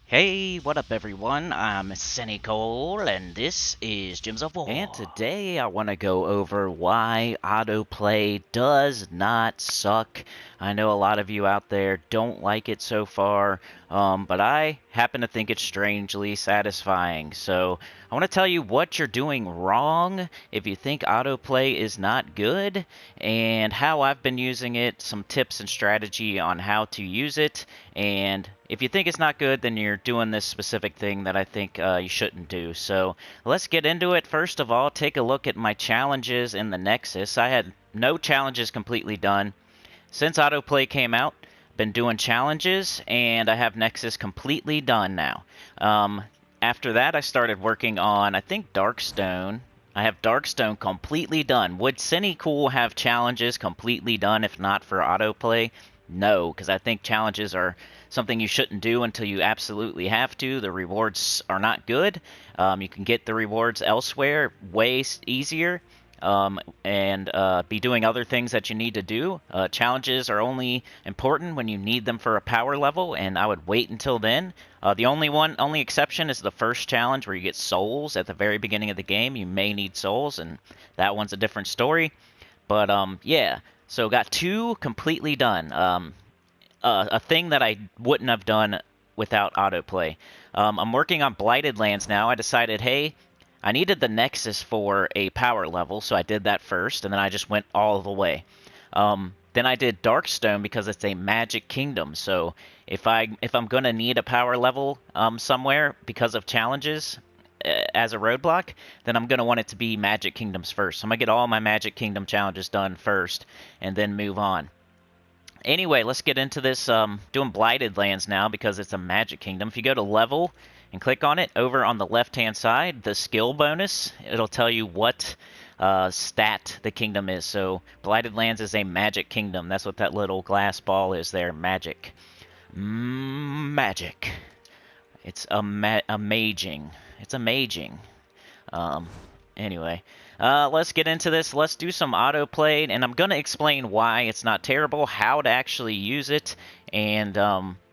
Hey, what up everyone? I'm Sinnycool, and this is Gems of War. And today I want to go over why autoplay does not suck. I know a lot of you out there don't like it so far, but I happen to think it's strangely satisfying. So I want to tell you what you're doing wrong if you think autoplay is not good, and how I've been using it, some tips and strategy on how to use it, and if you think it's not good, then you're doing this specific thing that I think you shouldn't do. So let's get into it. First of all, take a look at my challenges in the Nexus. I had no challenges completely done. Since autoplay came out, been doing challenges, and I have Nexus completely done now. After that, I started working on, I think, Darkstone. I have Darkstone completely done. Would Sinnycool have challenges completely done if not for autoplay? No, because I think challenges are something you shouldn't do until you absolutely have to. The rewards are not good. You can get the rewards elsewhere way easier, and be doing other things that you need to do. Challenges are only important when you need them for a power level, and I would wait until then. The only exception is the first challenge where you get souls at the very beginning of the game. You may need souls, and that one's a different story. But yeah. So got two completely done. A thing that I wouldn't have done without autoplay. I'm working on Blighted Lands now. I decided, hey, I needed the Nexus for a power level, so I did that first, and then I just went all the way. Then I did Darkstone because it's a magic kingdom. So if I'm gonna need a power level somewhere because of challenges, as a roadblock, then I'm going to want it to be Magic Kingdoms first. So I'm going to get all my Magic Kingdom challenges done first, and then move on. Anyway, let's get into this, doing Blighted Lands now, because it's a Magic Kingdom. If you go to Level and click on it, over on the left-hand side, the skill bonus, it'll tell you what stat the kingdom is. So Blighted Lands is a Magic Kingdom. That's what that little glass ball is there, magic. Magic. It's amazing. It's amazing. Anyway, let's get into this. Let's do some autoplay, and I'm going to explain why it's not terrible, how to actually use it, and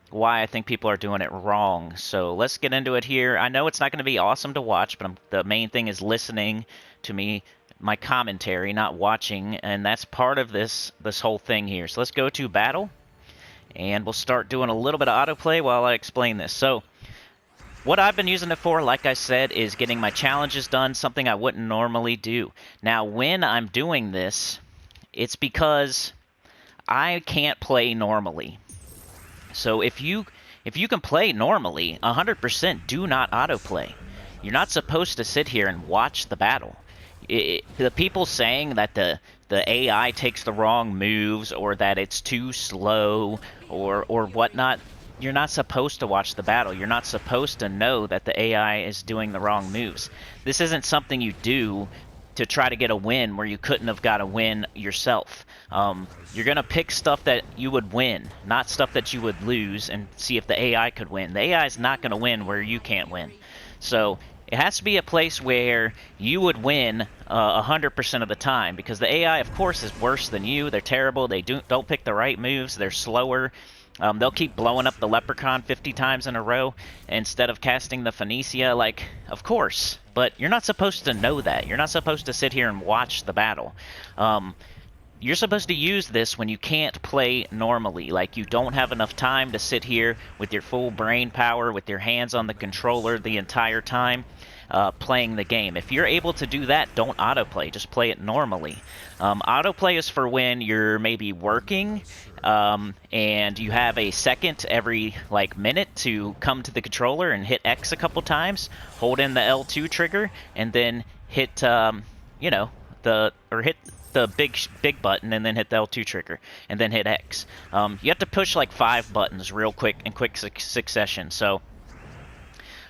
why I think people are doing it wrong. So let's get into it here. I know it's not going to be awesome to watch, but the main thing is listening to me, my commentary, not watching, and that's part of this whole thing here. So let's go to battle, and we'll start doing a little bit of autoplay while I explain this. So what I've been using it for, like I said, is getting my challenges done, something I wouldn't normally do. Now, when I'm doing this, it's because I can't play normally. So if you can play normally, 100% do not autoplay. You're not supposed to sit here and watch the battle. The people saying that the AI takes the wrong moves, or that it's too slow, or whatnot, you're not supposed to watch the battle. You're not supposed to know that the AI is doing the wrong moves. This isn't something you do to try to get a win where you couldn't have got a win yourself. You're going to pick stuff that you would win, not stuff that you would lose, and see if the AI could win. The AI is not going to win where you can't win. So it has to be a place where you would win 100% of the time, because the AI, of course, is worse than you. They're terrible. They don't pick the right moves. They're slower. They'll keep blowing up the Leprechaun 50 times in a row instead of casting the Phoenicia, like, of course. But you're not supposed to know that. You're not supposed to sit here and watch the battle. You're supposed to use this when you can't play normally. Like, you don't have enough time to sit here with your full brain power, with your hands on the controller the entire time, playing the game. If you're able to do that, don't autoplay. Just play it normally. Autoplay is for when you're maybe working, and you have a second every minute to come to the controller and hit X a couple times, hold in the L2 trigger, and then hit hit the big button, and then hit the L2 trigger, and then hit X. You have to push like 5 buttons real quick in quick succession. So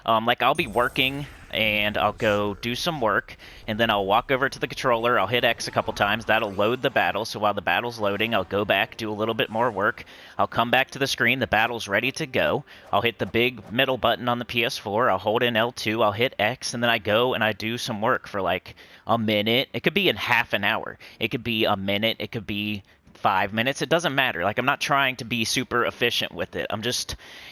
I'll be working, and I'll go do some work, and then I'll walk over to the controller, I'll hit X a couple times, that'll load the battle. So while the battle's loading, I'll go back, do a little bit more work, I'll come back to the screen, the battle's ready to go, I'll hit the big middle button on the PS4, I'll hold in L2, I'll hit X, and then I go and I do some work for like a minute. It could be in half an hour, it could be a minute, it could be 5 minutes. It doesn't matter. Like, I'm not trying to be super efficient with it.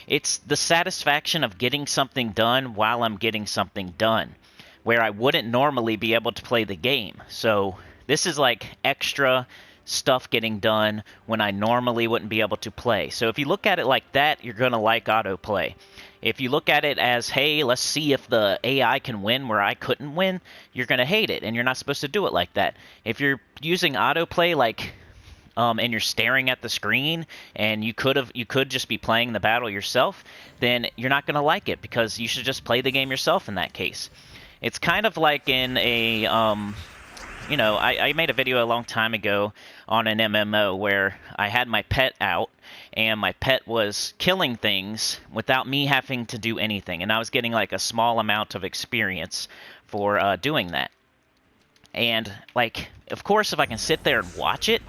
It's the satisfaction of getting something done while I'm getting something done, where I wouldn't normally be able to play the game. So this is like extra stuff getting done when I normally wouldn't be able to play. So if you look at it like that, you're going to like autoplay. If you look at it as, hey, let's see if the AI can win where I couldn't win, you're going to hate it, and you're not supposed to do it like that. If you're using autoplay like and you're staring at the screen and you could just be playing the battle yourself, then you're not going to like it, because you should just play the game yourself in that case. It's kind of like in a I made a video a long time ago on an MMO where I had my pet out, and my pet was killing things without me having to do anything, and I was getting like a small amount of experience for doing that. And like, of course, if I can sit there and watch it,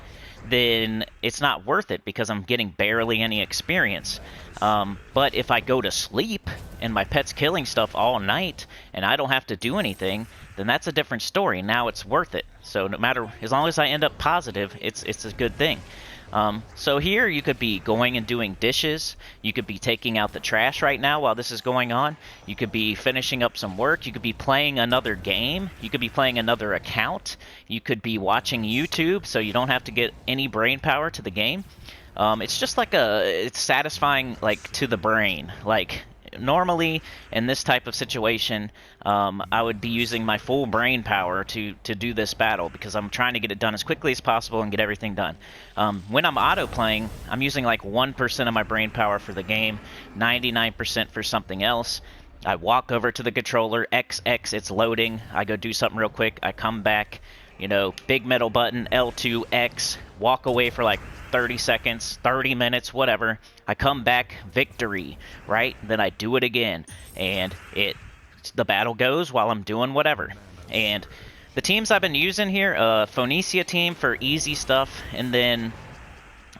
then it's not worth it, because I'm getting barely any experience. But if I go to sleep and my pet's killing stuff all night and I don't have to do anything, then that's a different story. Now it's worth it. So no matter, as long as I end up positive, it's a good thing. So here you could be going and doing dishes. You could be taking out the trash right now while this is going on. You could be finishing up some work. You could be playing another game. You could be playing another account. You could be watching YouTube, so you don't have to get any brain power to the game. It's just like it's satisfying, like, to the brain. Like, normally in this type of situation, I would be using my full brain power to do this battle, because I'm trying to get it done as quickly as possible and get everything done. When I'm auto playing, I'm using like 1% of my brain power for the game, 99% for something else. I walk over to the controller, XX, it's loading, I go do something real quick, I come back, big middle button, L2, X, walk away for like 30 seconds, 30 minutes, whatever. I come back, victory, right? Then I do it again, and the battle goes while I'm doing whatever. And the teams I've been using here, Phoenicia team for easy stuff, and then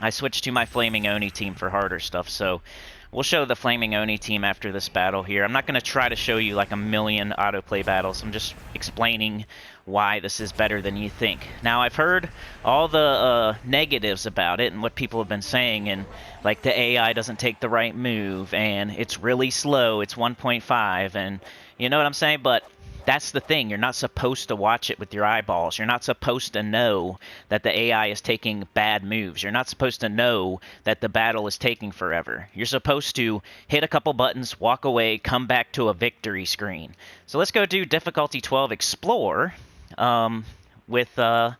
I switched to my Flaming Oni team for harder stuff. So we'll show the Flaming Oni team after this battle here. I'm not going to try to show you like a million autoplay battles. I'm just explaining why this is better than you think. Now, I've heard all the negatives about it and what people have been saying, and like the AI doesn't take the right move, and it's really slow, it's 1.5, and you know what I'm saying? But that's the thing. You're not supposed to watch it with your eyeballs. You're not supposed to know that the AI is taking bad moves. You're not supposed to know that the battle is taking forever. You're supposed to hit a couple buttons, walk away, come back to a victory screen. So let's go do difficulty 12 Explore with a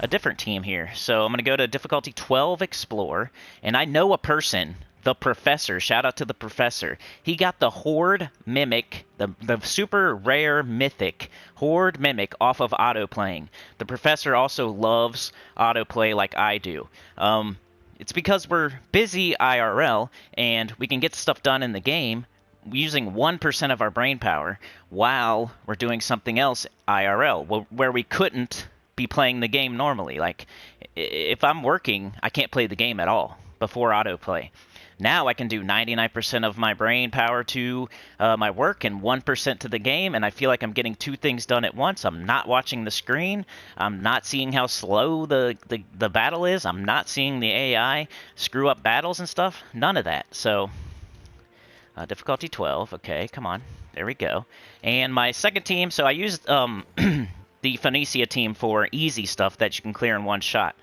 different team here. So I'm going to go to difficulty 12 Explore, and I know a person, the Professor. Shout out to the Professor. He got the Horde Mimic, the super rare mythic Horde Mimic off of autoplaying. The Professor also loves autoplay like I do. It's because we're busy IRL, and we can get stuff done in the game using 1% of our brain power while we're doing something else IRL, where we couldn't be playing the game normally. Like, if I'm working, I can't play the game at all before autoplay. Now I can do 99% of my brain power to my work and 1% to the game, and I feel like I'm getting two things done at once. I'm not watching the screen. I'm not seeing how slow the battle is. I'm not seeing the AI screw up battles and stuff. None of that. So difficulty 12. Okay, come on. There we go. And my second team, so I used the Phoenicia team for easy stuff that you can clear in one shot.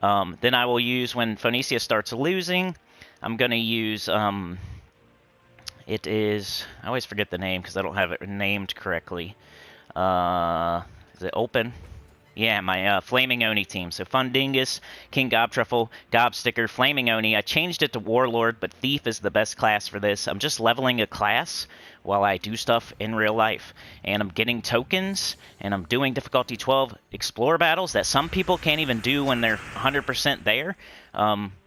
Then I will use, when Phoenicia starts losing, I'm going to use, it is, I always forget the name because I don't have it named correctly. Is it Open? Yeah, my Flaming Oni team. So Fundingus, King Gobtruffle, Gobsticker, Flaming Oni. I changed it to Warlord, but Thief is the best class for this. I'm just leveling a class while I do stuff in real life. And I'm getting tokens, and I'm doing difficulty 12 Explore battles that some people can't even do when they're 100% there.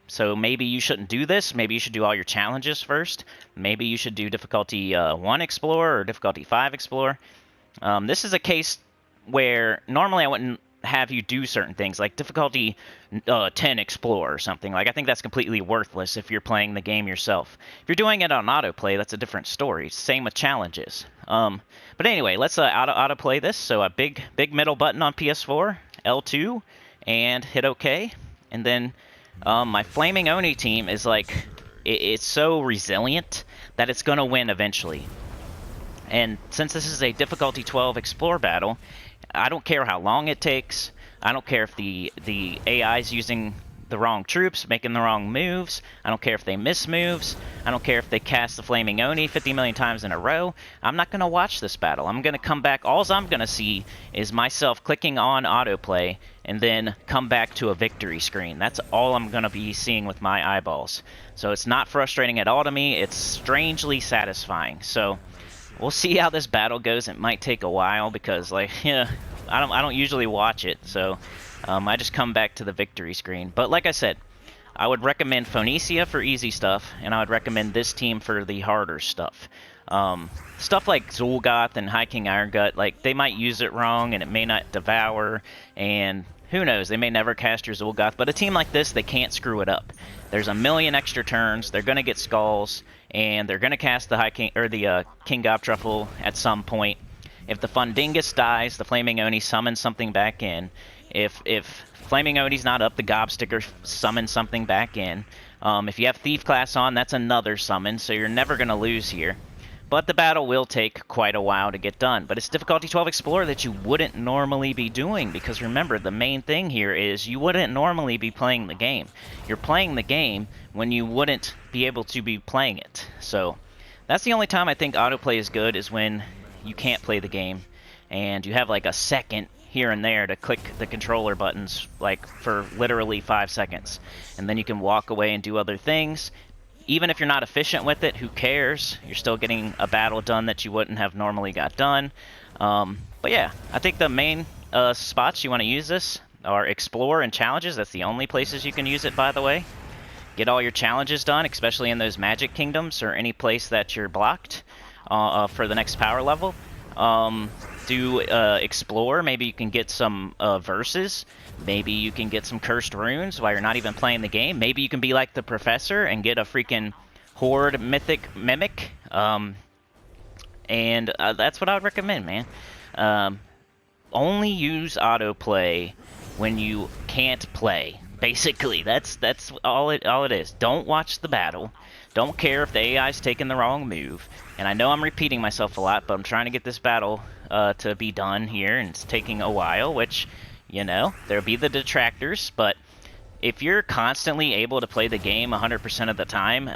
So maybe you shouldn't do this. Maybe you should do all your challenges first. Maybe you should do difficulty 1 Explore or difficulty 5 Explore. This is a case where normally I wouldn't have you do certain things, like difficulty 10 Explore or something. Like, I think that's completely worthless if you're playing the game yourself. If you're doing it on autoplay, that's a different story. Same with challenges. But anyway, let's autoplay this. So a big middle button on PS4, L2, and hit OK. And then my Flaming Oni team is like, it's so resilient that it's going to win eventually. And since this is a difficulty 12 explore battle, I don't care how long it takes. I don't care if the AI is using the wrong troops, making the wrong moves. I don't care if they miss moves. I don't care if they cast the Flaming Oni 50 million times in a row. I'm not going to watch this battle. I'm going to come back. All I'm going to see is myself clicking on autoplay and then come back to a victory screen. That's all I'm going to be seeing with my eyeballs. So it's not frustrating at all to me. It's strangely satisfying. So we'll see how this battle goes. It might take a while because, like, yeah, I don't usually watch it, so I just come back to the victory screen. But like I said, I would recommend Phoenicia for easy stuff, and I would recommend this team for the harder stuff. Stuff like Zul'Goth and High King Iron Gut, like, they might use it wrong, and it may not devour, and who knows, they may never cast your Zul'Goth, but a team like this, they can't screw it up. There's a million extra turns, they're going to get skulls, and they're going to cast the High King, or the King Gobtruffle at some point. If the Fundingus dies, the Flaming Oni summons something back in. If Flaming Oni's not up, the Gobsticker summons something back in. If you have Thief class on, that's another summon, so you're never going to lose here. But the battle will take quite a while to get done. But it's difficulty 12 Explorer that you wouldn't normally be doing, because remember, the main thing here is you wouldn't normally be playing the game. You're playing the game when you wouldn't be able to be playing it. So that's the only time I think autoplay is good, is when you can't play the game and you have like a second here and there to click the controller buttons, like for literally 5 seconds, and then you can walk away and do other things. Even if you're not efficient with it, who cares? You're still getting a battle done that you wouldn't have normally got done. But yeah, I think the main spots you want to use this are Explore and Challenges. That's the only places you can use it, by the way. Get all your challenges done, especially in those Magic Kingdoms or any place that you're blocked for the next power level. Do Explore. Maybe you can get some verses. Maybe you can get some cursed runes while you're not even playing the game. Maybe you can be like the professor and get a freaking Horde Mythic Mimic. And that's what I would recommend, man. Only use autoplay when you can't play. Basically, that's all it is. Don't watch the battle. Don't care if the AI's taking the wrong move. And I know I'm repeating myself a lot, but I'm trying to get this battle to be done here, and it's taking a while, which, you know, there'll be the detractors, but if you're constantly able to play the game 100% of the time,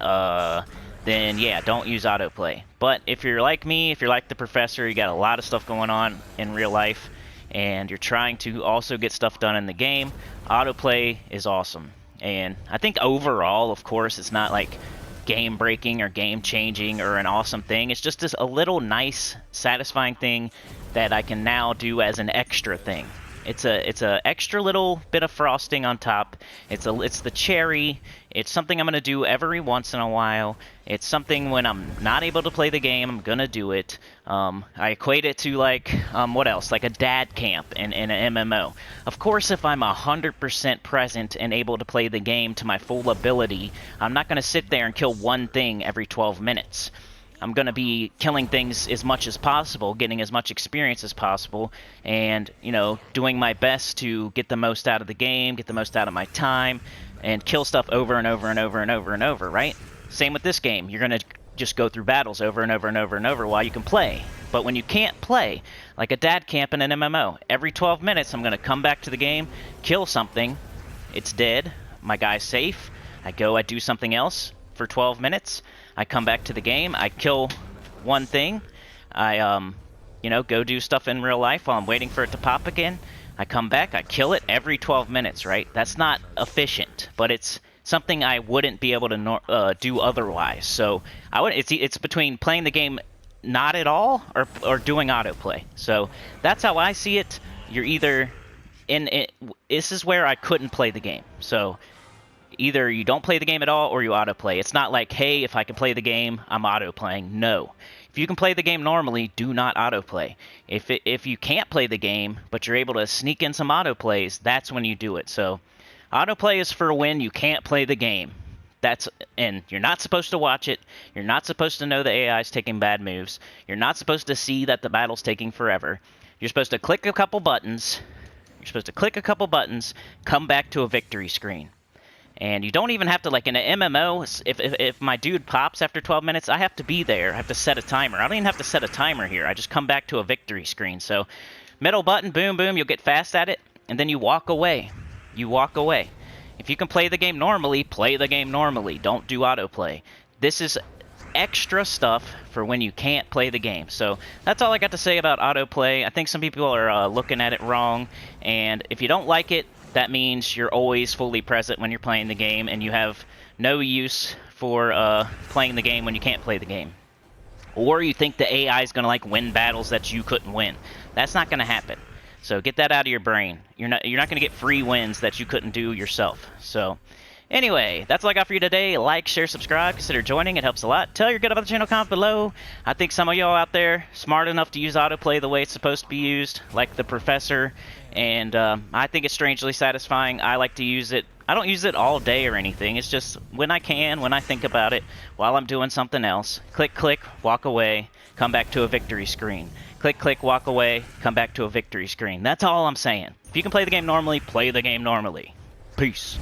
then yeah, don't use autoplay. But if you're like me, if you're like the professor, you got a lot of stuff going on in real life, and you're trying to also get stuff done in the game, autoplay is awesome. And I think overall, of course, it's not like game breaking or game changing or an awesome thing. It's just a little nice, satisfying thing that I can now do as an extra thing. It's a extra little bit of frosting on top. It's the cherry. It's something I'm gonna do every once in a while. It's something when I'm not able to play the game, I'm gonna do it. I equate it to like what else? Like a dad camp in an MMO. Of course, if I'm 100% present and able to play the game to my full ability, I'm not gonna sit there and kill one thing every 12 minutes. I'm going to be killing things as much as possible, getting as much experience as possible, and, you know, doing my best to get the most out of the game, get the most out of my time, and kill stuff over and over and over and over and over, right? Same with this game. You're going to just go through battles over and over and over and over while you can play. But when you can't play, like a dad camp in an MMO, every 12 minutes I'm going to come back to the game, kill something, it's dead, my guy's safe, I do something else for 12 minutes, I come back to the game, I kill one thing, I, you know, go do stuff in real life while I'm waiting for it to pop again, I come back, I kill it every 12 minutes, right? That's not efficient, but it's something I wouldn't be able to do otherwise. So it's between playing the game not at all or doing autoplay. So that's how I see it. You're either in it. This is where I couldn't play the game. So either you don't play the game at all or you autoplay. It's not like, hey, if I can play the game, I'm autoplaying. No. If you can play the game normally, do not autoplay. If you can't play the game, but you're able to sneak in some autoplays, that's when you do it. So autoplay is for when you can't play the game. And you're not supposed to watch it. You're not supposed to know the AI is taking bad moves. You're not supposed to see that the battle's taking forever. You're supposed to click a couple buttons. You're supposed to click a couple buttons, come back to a victory screen. And you don't even have to, like in an MMO, if my dude pops after 12 minutes, I have to be there. I have to set a timer. I don't even have to set a timer here. I just come back to a victory screen. So middle button, boom, boom, you'll get fast at it, and then you walk away. You walk away. If you can play the game normally, play the game normally. Don't do autoplay. This is extra stuff for when you can't play the game. So that's all I got to say about autoplay. I think some people are looking at it wrong, and if you don't like it, that means you're always fully present when you're playing the game, and you have no use for playing the game when you can't play the game. Or you think the AI is going to like win battles that you couldn't win. That's not going to happen. So get that out of your brain. You're not going to get free wins that you couldn't do yourself. So anyway, that's all I got for you today. Like, share, subscribe. Consider joining. It helps a lot. Tell your good about the channel, comment below. I think some of y'all out there smart enough to use autoplay the way it's supposed to be used, like the professor. And I think it's strangely satisfying. I like to use it. I don't use it all day or anything. It's just when I can, when I think about it, while I'm doing something else. Click, click, walk away, come back to a victory screen. Click, click, walk away, come back to a victory screen. That's all I'm saying. If you can play the game normally, play the game normally. Peace.